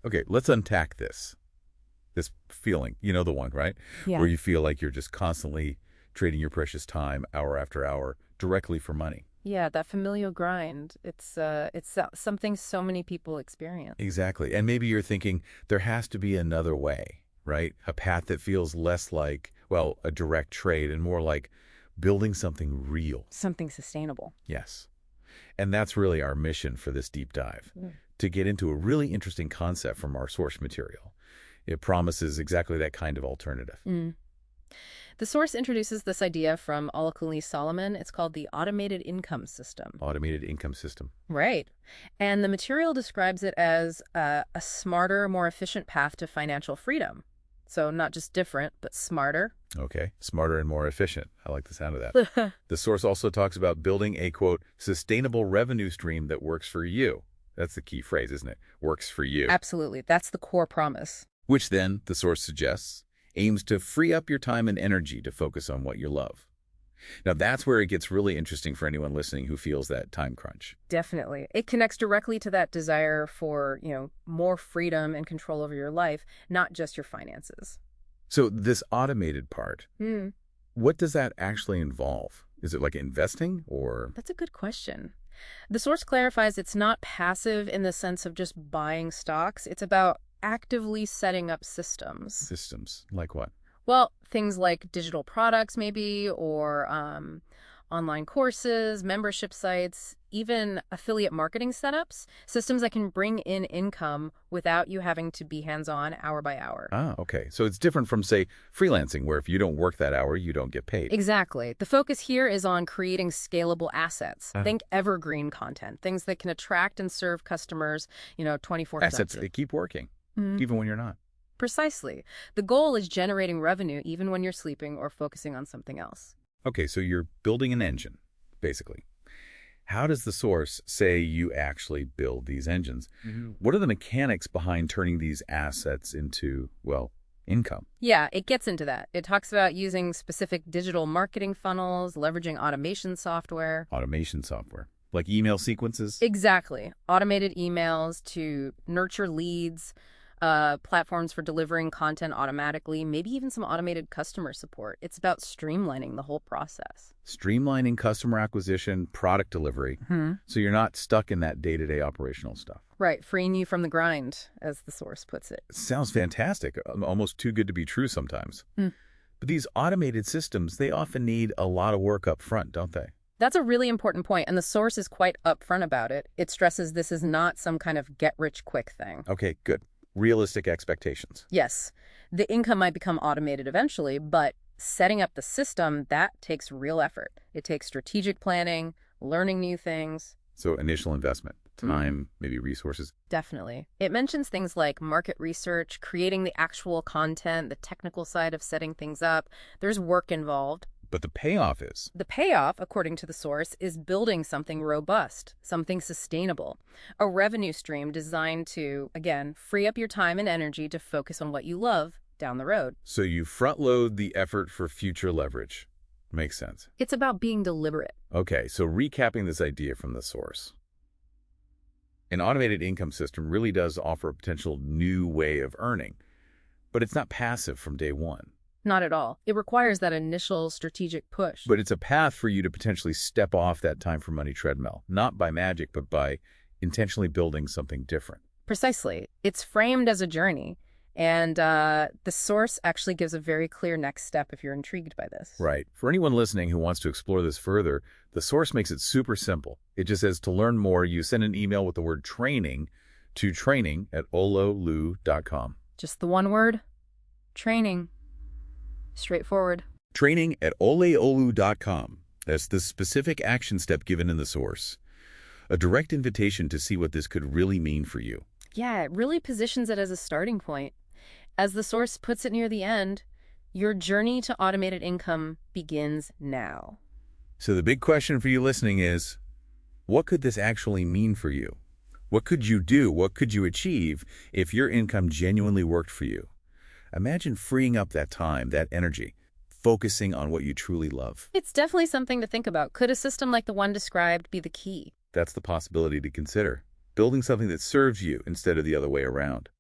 Okay, let's unpack this. This feeling, you know the one, right? Yeah. Where you feel like you're just constantly trading your precious time, hour after hour, directly for money. Yeah, that familial grind. It's something so many people experience. Exactly. And maybe you're thinking there has to be another way, right? A path that feels less like, well, a direct trade and more like building something real. Something sustainable. Yes. And that's really our mission for this deep dive, to get into a really interesting concept from our source material. It promises exactly that kind of alternative. Mm. The source introduces this idea from Olakunle Solomon. It's called the automated income system. Automated income system. Right. And the material describes it as a smarter, more efficient path to financial freedom. So not just different, but smarter. Okay. Smarter and more efficient. I like the sound of that. The source also talks about building a, quote, sustainable revenue stream that works for you. That's the key phrase, isn't it? Works for you. Absolutely. That's the core promise. Which then, the source suggests, aims to free up your time and energy to focus on what you love. Now, that's where it gets really interesting for anyone listening who feels that time crunch. Definitely. It connects directly to that desire for, more freedom and control over your life, not just your finances. So this automated part, Hmm. what does that actually involve? Is it like investing or? That's a good question. The source clarifies it's not passive in the sense of just buying stocks. It's about actively setting up systems. Systems? Like what? Well, things like digital products maybe, or online courses, membership sites, even affiliate marketing setups, systems that can bring in income without you having to be hands-on hour by hour. Ah, okay. So it's different from, say, freelancing, where if you don't work that hour, you don't get paid. Exactly. The focus here is on creating scalable assets. Think evergreen content, things that can attract and serve customers, 24/7. Assets, they keep working, even when you're not. Precisely. The goal is generating revenue even when you're sleeping or focusing on something else. Okay, so you're building an engine, basically. How does the source say you actually build these engines? What are the mechanics behind turning these assets into, well, income? Yeah, it gets into that. It talks about using specific digital marketing funnels, leveraging automation software. Automation software, like email sequences? Exactly. Automated emails to nurture leads, platforms for delivering content automatically, maybe even some automated customer support. It's about streamlining the whole process. Streamlining customer acquisition, product delivery, so you're not stuck in that day-to-day operational stuff. Right, freeing you from the grind, as the source puts it. Sounds fantastic, almost too good to be true sometimes. But these automated systems, they often need a lot of work up front, don't they? That's a really important point, and the source is quite upfront about it. It stresses this is not some kind of get-rich-quick thing. Okay, good. Realistic expectations. Yes, the income might become automated eventually, but setting up the system, that takes real effort. It takes strategic planning, learning new things. So initial investment, time, maybe resources. Definitely. It mentions things like market research, creating the actual content, the technical side of setting things up. There's work involved. But the payoff is? The payoff, according to the source, is building something robust, something sustainable, a revenue stream designed to, again, free up your time and energy to focus on what you love down the road. So you front load the effort for future leverage. Makes sense. It's about being deliberate. Okay, so recapping this idea from the source. An automated income system really does offer a potential new way of earning, but it's not passive from day one. Not at all. It requires that initial strategic push. But it's a path for you to potentially step off that time for money treadmill, not by magic, but by intentionally building something different. Precisely. It's framed as a journey, and the source actually gives a very clear next step if you're intrigued by this. Right. For anyone listening who wants to explore this further, the source makes it super simple. It just says to learn more, you send an email with the word training to training@OLAOLU.com. Just the one word? Training. Straightforward. Training@OLAOLU.com. That's the specific action step given in the source. A direct invitation to see what this could really mean for you. Yeah, it really positions it as a starting point. As the source puts it near the end, your journey to automated income begins now. So the big question for you listening is, what could this actually mean for you? What could you do? What could you achieve if your income genuinely worked for you? Imagine freeing up that time, that energy, focusing on what you truly love. It's definitely something to think about. Could a system like the one described be the key? That's the possibility to consider. Building something that serves you instead of the other way around.